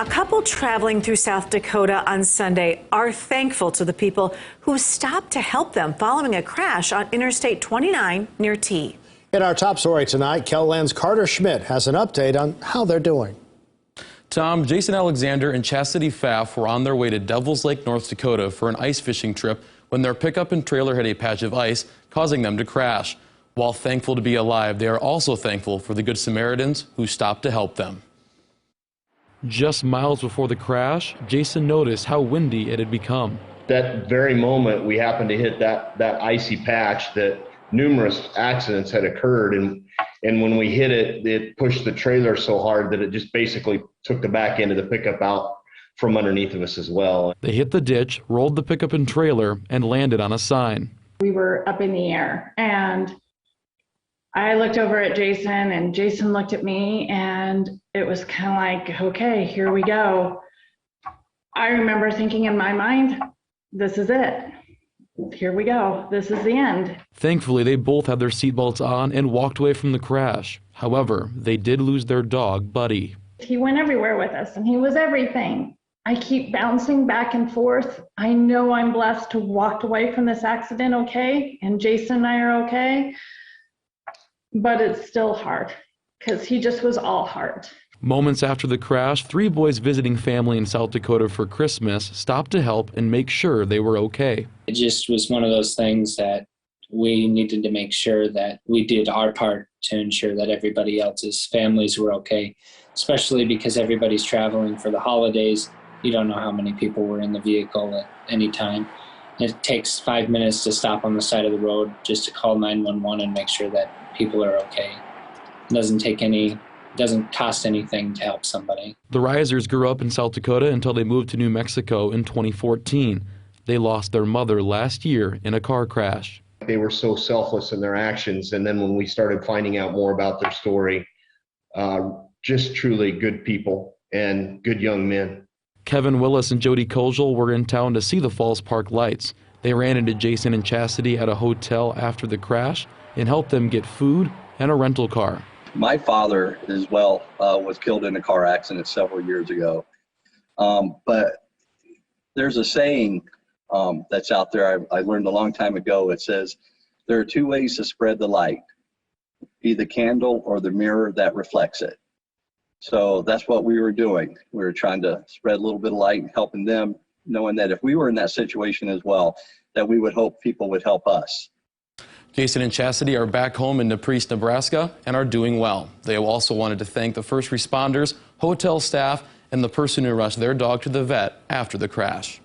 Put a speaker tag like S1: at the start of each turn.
S1: A couple traveling through South Dakota on Sunday are thankful to the people who stopped to help them following a crash on Interstate 29 near T.
S2: In our top story tonight, KELO's Carter Schmidt has an update on how they're doing.
S3: Tom, Jason Alexander and Chastity PFAFF were on their way to Devil's Lake, North Dakota for an ice fishing trip when their pickup and trailer hit a patch of ice, causing them to crash. While thankful to be alive, they are also thankful for the Good Samaritans who stopped to help them. Just miles before the crash, Jason noticed how windy it had become.
S4: That very moment, we happened to hit that icy patch that numerous accidents had occurred, and when we hit it, it pushed the trailer so hard that it just basically took the back end of the pickup out from underneath of us as well.
S3: They hit the ditch, rolled the pickup and trailer, and landed on a sign.
S5: We were up in the air, and I looked over at Jason, and Jason looked at me, and it was kind of like, okay, here we go. I remember thinking in my mind, this is it. Here we go. This is the end.
S3: Thankfully, they both had their seatbelts on and walked away from the crash. However, they did lose their dog, Buddy.
S5: He went everywhere with us, and he was everything. I keep bouncing back and forth. I know I'm blessed to walk away from this accident okay, and Jason and I are okay. But it's still hard because he just was all heart.
S3: Moments after the crash, 3 boys visiting family in South Dakota for Christmas stopped to help and make sure they were okay.
S6: It just was one of those things that we needed to make sure that we did our part to ensure that everybody else's families were okay, especially because everybody's traveling for the holidays. You don't know how many people were in the vehicle at any time. It takes 5 minutes to stop on the side of the road just to call 911 and make sure that people are okay. It doesn't cost anything to help somebody.
S3: The Risers grew up in South Dakota until they moved to New Mexico in 2014. They lost their mother last year in a car crash.
S4: They were so selfless in their actions, and then when we started finding out more about their story, just truly good people and good young men.
S3: Kevin Willis and Jody Kozel were in town to see the Falls Park lights. They ran into Jason and Chastity at a hotel after the crash and helped them get food and a rental car.
S7: My father as well was killed in a car accident several years ago. But there's a saying that's out there I learned a long time ago. It says, there are 2 ways to spread the light, be the candle or the mirror that reflects it. So that's what we were doing. We were trying to spread a little bit of light and helping them, knowing that if we were in that situation as well, that we would hope people would help us.
S3: Jason and Chastity are back home in BEATRICE, Nebraska, and are doing well. They also wanted to thank the first responders, hotel staff, and the person who rushed their dog to the vet after the crash.